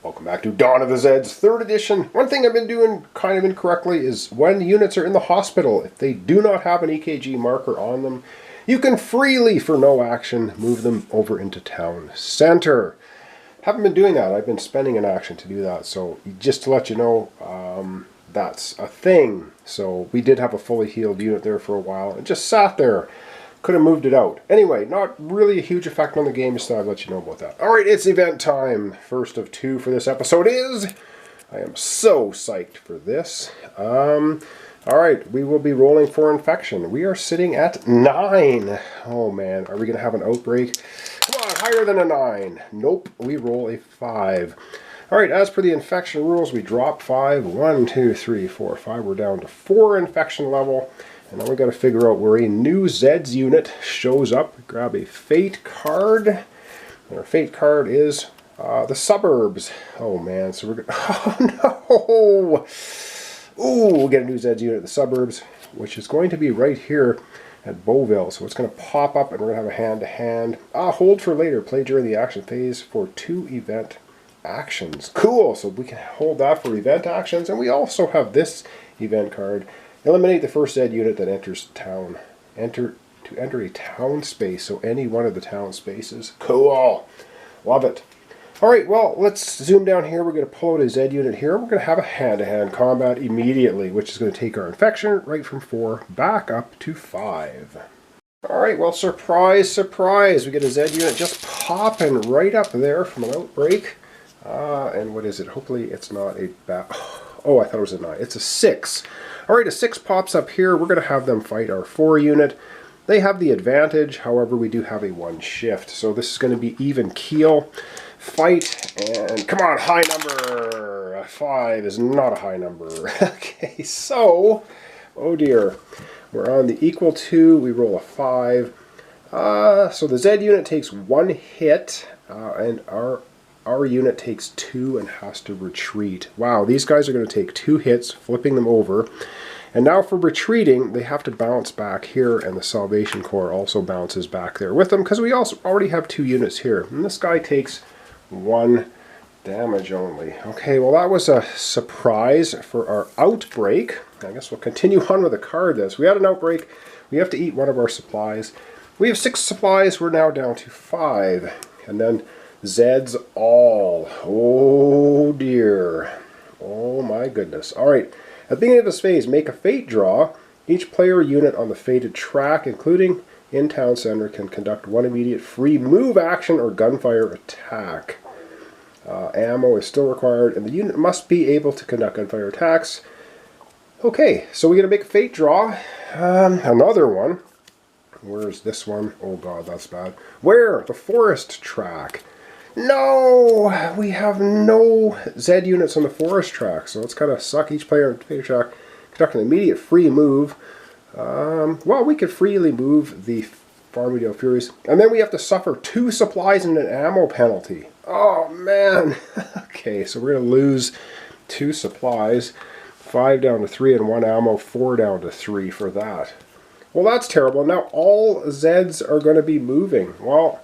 Welcome back to Dawn of the Zeds, 3rd edition. One thing I've been doing kind of incorrectly is when units are in the hospital, if they do not have an EKG marker on them, you can freely, for no action, move them over into town center. Haven't been doing that. I've been spending an action to do that. So just to let you know, that's a thing. So we did have a fully healed unit there for a while. It just sat there. Could have moved it out. Anyway, not really a huge effect on the game, just thought I'd let you know about that. Alright, it's event time. First of 2 for this episode is... I am so psyched for this. Alright, we will be rolling for infection. We are sitting at 9. Oh man, are we going to have an outbreak? Come on, higher than a 9. Nope, we roll a 5. Alright, as per the infection rules, we drop 5. 1, 2, 3, 4, 5. We're down to 4 infection level. And now we got to figure out where a new Zeds unit shows up. Grab a fate card. And our fate card is the suburbs. Oh man, so we're going to... Oh no! Ooh, we'll get a new Zeds unit at the suburbs, which is going to be right here at Beauville. So it's going to pop up and we're going to have a hand-to-hand. Hold for later. Play during the action phase for 2 event actions. Cool, so we can hold that for event actions. And we also have this event card. Eliminate the first Zed unit that enters town. Enter a town space, so any one of the town spaces. Cool. Love it. Alright, well, let's zoom down here. We're going to pull out a Zed unit here. We're going to have a hand-to-hand combat immediately, which is going to take our infection right from 4 back up to 5. Alright, well, surprise, surprise. We get a Zed unit just popping right up there from an outbreak. And what is it? Hopefully it's not a bad... Oh, I thought it was a 9. It's a 6. Alright, a 6 pops up here. We're going to have them fight our 4 unit. They have the advantage, however, we do have a 1 shift. So this is going to be even keel. Fight, and come on, high number! A 5 is not a high number. Okay, so, oh dear. We're on the equal 2, we roll a 5. So the Z unit takes 1 hit, and our unit takes 2 and has to retreat. Wow, these guys are going to take 2 hits, flipping them over. And now for retreating, they have to bounce back here, and the Salvation Corps also bounces back there with them, because we also already have 2 units here. And this guy takes 1 damage only. Okay, well that was a surprise for our outbreak. I guess we'll continue on with the card then. So we had an outbreak. We have to eat one of our supplies. We have 6 supplies. We're now down to 5. And then Zeds all. Oh dear. Oh my goodness. Alright, at the beginning of this phase, make a fate draw. Each player unit on the fated track, including in town center, can conduct 1 immediate free move action or gunfire attack. Ammo is still required, and the unit must be able to conduct gunfire attacks. Okay, so we're going to make a fate draw. Another one. Where's this one? Oh god, that's bad. Where? The forest track. No! We have no Z units on the forest track, so it's kind of suck. Each player on the fate track conduct an immediate free move. Well, we could freely move the Farmingdale Furies, and then we have to suffer 2 supplies and an ammo penalty. Oh man! Okay, so we're going to lose 2 supplies, 5 down to 3, and 1 ammo, 4 down to 3 for that. Well, that's terrible. Now all Zeds are going to be moving. Well,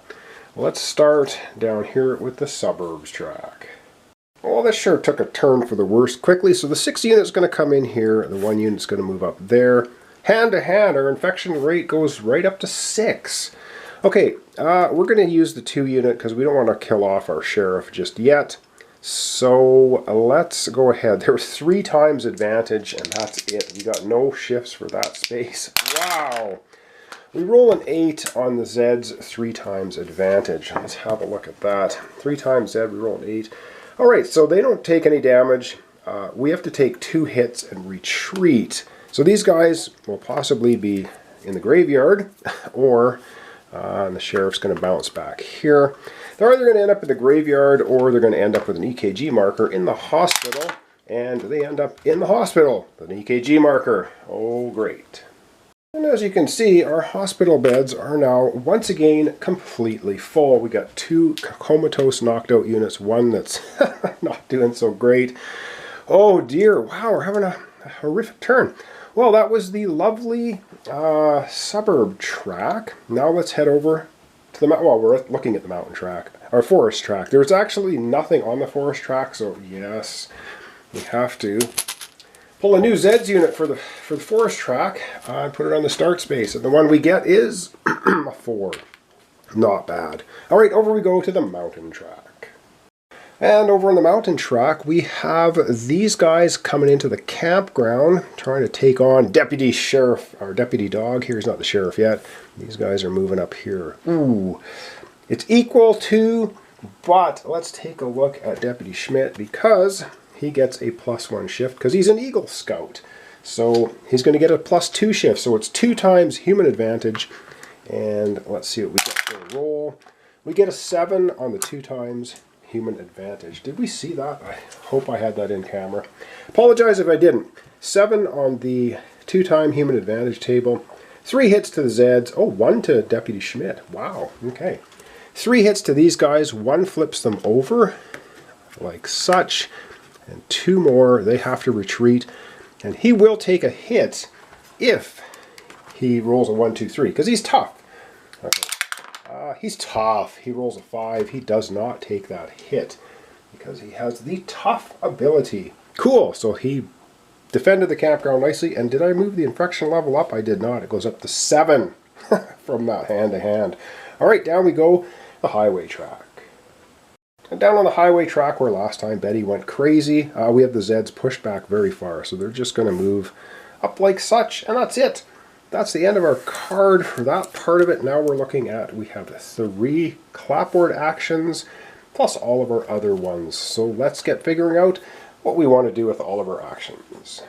let's start down here with the suburbs track. Well, this sure took a turn for the worse quickly. So the 6 unit's going to come in here. The 1 unit's going to move up there. Hand to hand, our infection rate goes right up to 6. Okay, we're going to use the 2 unit because we don't want to kill off our sheriff just yet. So let's go ahead. There was 3 times advantage, and that's it. We got no shifts for that space. Wow! We roll an 8 on the Zeds, 3 times advantage. Let's have a look at that. 3 times Zed, we roll an 8. Alright, so they don't take any damage. We have to take 2 hits and retreat. So these guys will possibly be in the graveyard, or the sheriff's going to bounce back here. They're either going to end up in the graveyard, or they're going to end up with an EKG marker in the hospital. And they end up in the hospital with an EKG marker. Oh, great. And as you can see, our hospital beds are now once again completely full. We got 2 comatose knocked out units, 1 that's not doing so great. Oh dear, wow, we're having a horrific turn. Well, that was the lovely suburb track. Now let's head over to the well, we're looking at the mountain track, or forest track. There's actually nothing on the forest track, so yes, we have to pull a new Zeds unit for the forest track and put it on the start space. And the one we get is a 4. Not bad. All right, over we go to the mountain track. And over on the mountain track, we have these guys coming into the campground, trying to take on Deputy Sheriff, or Deputy Dog. Here, he's not the sheriff yet. These guys are moving up here. Ooh, it's equal to, but let's take a look at Deputy Schmidt because he gets a +1 shift because he's an Eagle Scout. So he's going to get a +2 shift. So it's 2 times human advantage. And let's see what we get for a roll. We get a 7 on the 2 times human advantage. Did we see that? I hope I had that in camera. Apologize if I didn't. 7 on the 2-time human advantage table. 3 hits to the Zeds. Oh, 1 to Deputy Schmidt. Wow. Okay. 3 hits to these guys. 1 flips them over like such. And 2 more. They have to retreat. And he will take a hit if he rolls a 1, 2, 3. Because he's tough. Okay. He's tough. He rolls a 5. He does not take that hit because he has the tough ability. Cool. So he defended the campground nicely. And did I move the infection level up? I did not. It goes up to 7 from that hand to hand. All right, down we go. The highway track. And down on the highway track where last time Betty went crazy, we have the Zeds pushed back very far. So they're just going to move up like such. And that's it. That's the end of our card for that part of it. Now we're looking at, we have 3 clapboard actions plus all of our other ones. So let's get figuring out what we want to do with all of our actions.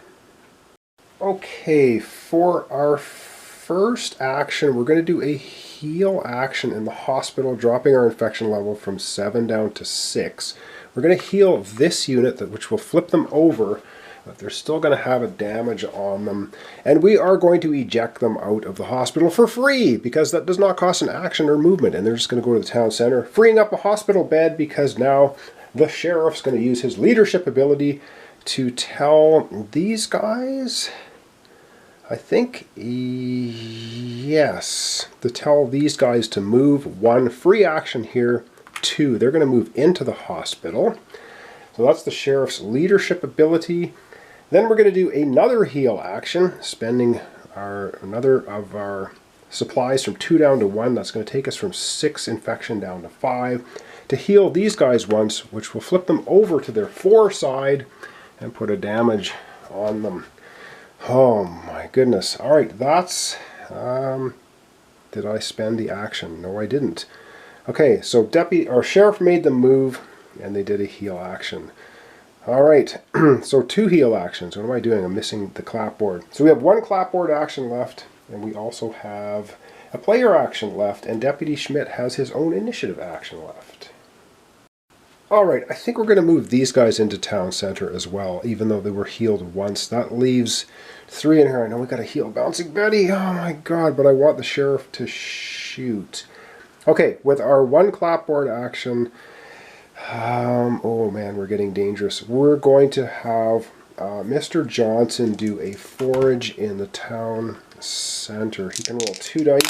Okay, for our first action, we're going to do a heal action in the hospital, dropping our infection level from 7 down to 6. We're going to heal this unit, which will flip them over, but they're still going to have a damage on them. And we are going to eject them out of the hospital for free, because that does not cost an action or movement. And they're just going to go to the town center, freeing up a hospital bed, because now the sheriff's going to use his leadership ability to tell these guys, I think, yes, to tell these guys to move. 1, free action here. 2, they're going to move into the hospital. So that's the sheriff's leadership ability. Then we're going to do another heal action, spending another of our supplies from 2 down to 1. That's going to take us from 6 infection down to 5. To heal these guys once, which will flip them over to their 4 side and put a damage on them. Oh my goodness. All right, that's... did I spend the action? No, I didn't. Okay, so sheriff made them move, and they did a heal action. All right, so 2 heal actions. What am I doing? I'm missing the clapboard. So we have 1 clapboard action left, and we also have a player action left, and Deputy Schmidt has his own initiative action left. All right, I think we're going to move these guys into town center as well, even though they were healed once. That leaves 3 in here. I know we got to heal Bouncing Betty. Oh my god, but I want the sheriff to shoot. Okay, with our 1 clapboard action, oh man, we're getting dangerous. We're going to have Mr. Johnson do a forage in the town center. He can roll 2 dice,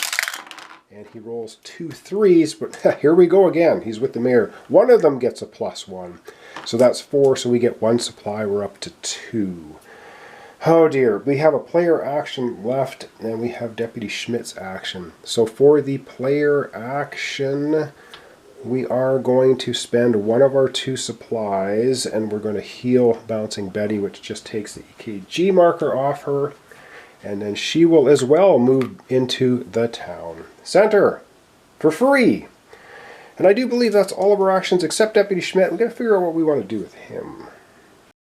and he rolls 2 3s, but here we go again. He's with the mayor. One of them gets a +1. So that's 4, so we get 1 supply. We're up to 2. Oh dear, we have a player action left, and we have Deputy Schmidt's action. So for the player action, we are going to spend 1 of our 2 supplies, and we're going to heal Bouncing Betty, which just takes the EKG marker off her. And then she will as well move into the town center for free. And I do believe that's all of our actions except Deputy Schmidt. We've got to figure out what we want to do with him.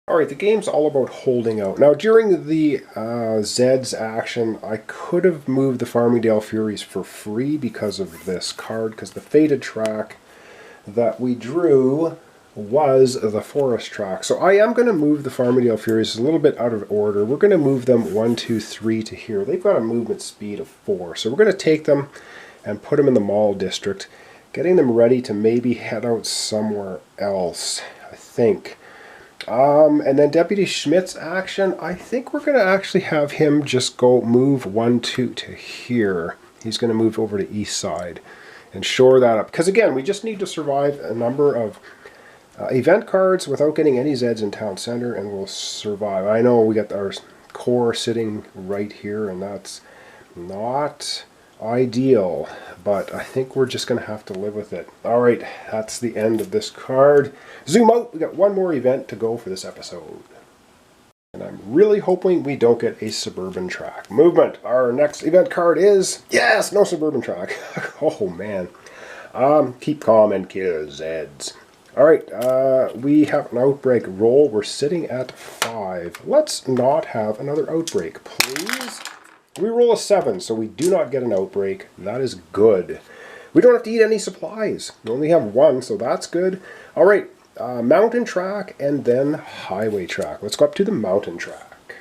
Alright, the game's all about holding out. Now, during the Zeds action, I could have moved the Farmingdale Furies for free because of this card, because the fated track that we drew was the forest track. So I am going to move the Farmingdale Furies a little bit out of order. We're going to move them 1, 2, 3 to here. They've got a movement speed of 4. So we're going to take them and put them in the mall district, getting them ready to maybe head out somewhere else, I think. And then Deputy Schmidt's action, I think we're going to actually have him just go move 1, 2 to here. He's going to move over to east side. and shore that up. Because again, we just need to survive a number of event cards without getting any Zeds in town center, and we'll survive. I know we got our core sitting right here, and that's not ideal, but I think we're just going to have to live with it. All right, that's the end of this card. Zoom out. We got one more event to go for this episode. And I'm really hoping we don't get a suburban track. Movement. Our next event card is, yes, no suburban track. Oh, man. Keep calm and kill Zeds. All right, we have an outbreak roll. We're sitting at 5. Let's not have another outbreak, please. We roll a 7, so we do not get an outbreak. That is good. We don't have to eat any supplies. We only have 1, so that's good. All right, mountain track and then highway track. Let's go up to the mountain track.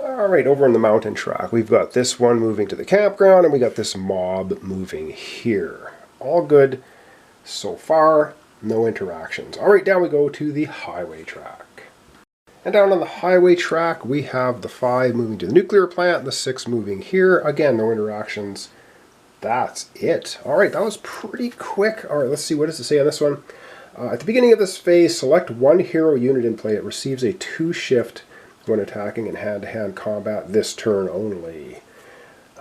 All right, over in the mountain track, we've got this one moving to the campground, and we got this mob moving here. All good so far. No interactions. All right, down we go to the highway track. And down on the highway track, we have the 5 moving to the nuclear plant, and the 6 moving here. Again, no interactions. That's it. All right, that was pretty quick. All right, let's see, what does it say on this one? At the beginning of this phase, select one hero unit in play. It receives a 2 shift when attacking in hand-to-hand combat this turn only.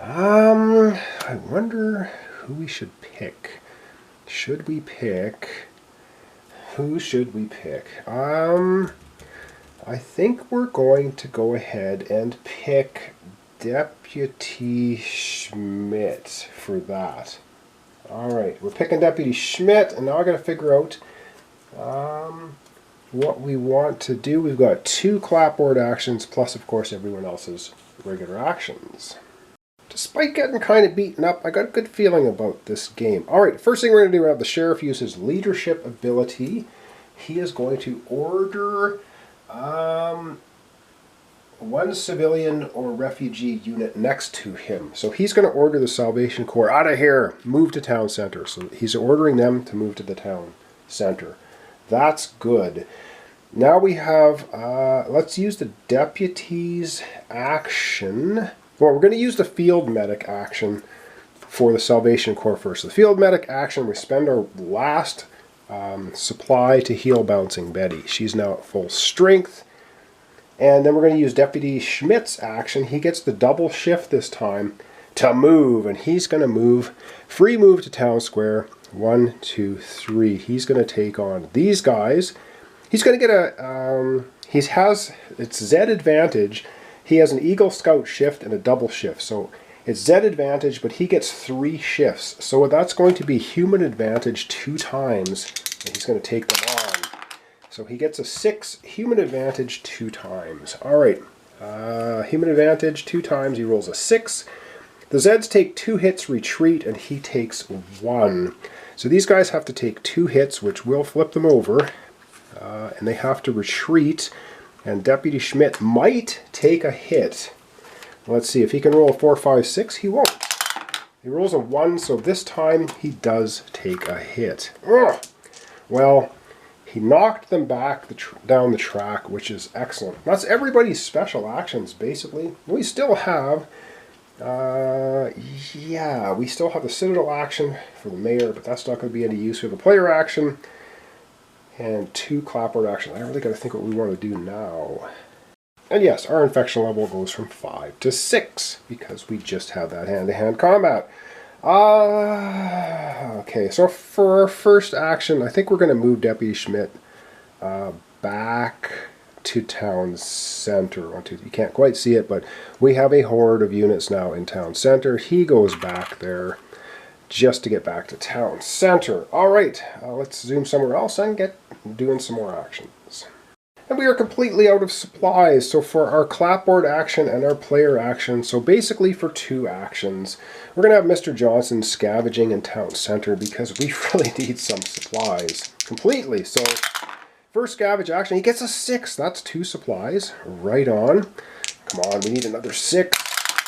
I wonder who we should pick. Should we pick... Who should we pick? I think we're going to go ahead and pick Deputy Schmidt for that. Alright, we're picking Deputy Schmidt, and now I got to figure out what we want to do. We've got 2 clapboard actions, plus of course everyone else's regular actions. Despite getting kind of beaten up, I got a good feeling about this game. Alright, first thing we're going to do, we have the sheriff use his leadership ability. He is going to order 1 civilian or refugee unit next to him. So he's going to order the Salvation Corps out of here, move to town center. So he's ordering them to move to the town center. That's good. Now we have, let's use the deputy's action. Well, we're going to use the field medic action for the Salvation Corps first. The field medic action, we spend our last supply to heal Bouncing Betty. She's now at full strength. And then we're going to use Deputy Schmidt's action. He gets the double shift this time to move. And he's going to move, free move to town square. 1, 2, 3. He's going to take on these guys. He's going to get a, it's Zed advantage. He has an Eagle Scout shift and a double shift. So it's Zed advantage, but he gets 3 shifts. So that's going to be human advantage 2 times. And he's going to take them on. So he gets a 6 human advantage 2 times. All right. Human advantage 2 times. He rolls a 6. The Zeds take 2 hits, retreat, and he takes 1. So these guys have to take 2 hits, which will flip them over. And they have to retreat. And Deputy Schmidt might take a hit. Let's see, if he can roll a 4, 5, 6, he won't. He rolls a 1, so this time he does take a hit. Ugh. Well, he knocked them back down the track, which is excellent. That's everybody's special actions, basically. We still have, we still have the Citadel action for the mayor, but that's not going to be any use. We have a player action and 2 clapboard actions. I really got to think what we want to do now. And yes, our infection level goes from 5 to 6 because we just have that hand-to-hand combat. Okay, so for our first action, I think we're going to move Deputy Schmidt back to town center. You can't quite see it, but we have a horde of units now in town center. He goes back there just to get back to town center. All right, let's zoom somewhere else and get doing some more actions. And we are completely out of supplies, so for our clapboard action and our player action, so basically for 2 actions, we're going to have Mr. Johnson scavenging in town center because we really need some supplies completely. So first scavenge action, he gets a 6. That's 2 supplies. Right on. Come on, we need another 6.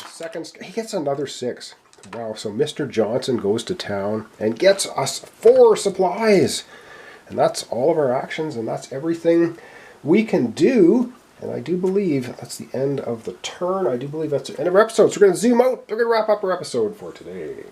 Second, he gets another 6. Wow, so Mr. Johnson goes to town and gets us 4 supplies. And that's all of our actions, and that's everything we can do. And I do believe that's the end of the turn. I do believe that's the end of our episode. So we're going to zoom out. We're going to wrap up our episode for today.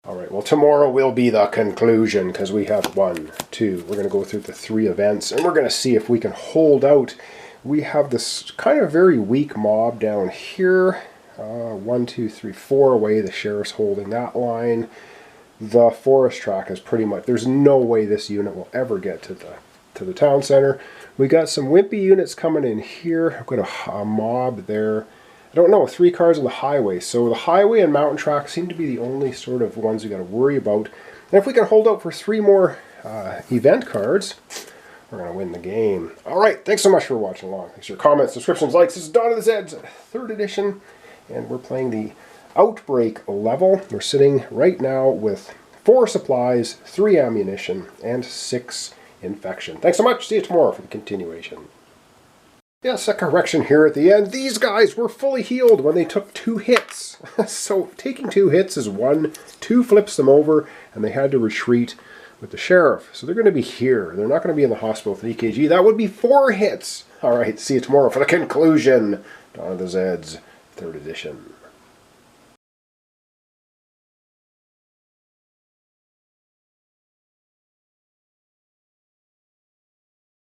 Alright, well tomorrow will be the conclusion because we have 1, 2. We're going to go through the 3 events and we're going to see if we can hold out. We have this kind of very weak mob down here. 1, 2, 3, 4 away. The sheriff's holding that line. The forest track is pretty much... There's no way this unit will ever get to the town center. We got some wimpy units coming in here. I've got a mob there. I don't know, 3 cars on the highway. So the highway and mountain track seem to be the only sort of ones we got to worry about. And if we can hold out for 3 more event cards, we're going to win the game. Alright, thanks so much for watching along. Thanks for your comments, subscriptions, likes. This is Dawn of the Zeds, 3rd edition. And we're playing the Outbreak level. We're sitting right now with 4 supplies, 3 ammunition, and 6 infection. Thanks so much. See you tomorrow for the continuation. Yes, a correction here at the end. These guys were fully healed when they took 2 hits. So taking 2 hits is 1. 2 flips them over, and they had to retreat with the sheriff. So they're going to be here. They're not going to be in the hospital with an EKG. That would be 4 hits. All right, see you tomorrow for the conclusion. Dawn of the Zeds, 3rd edition.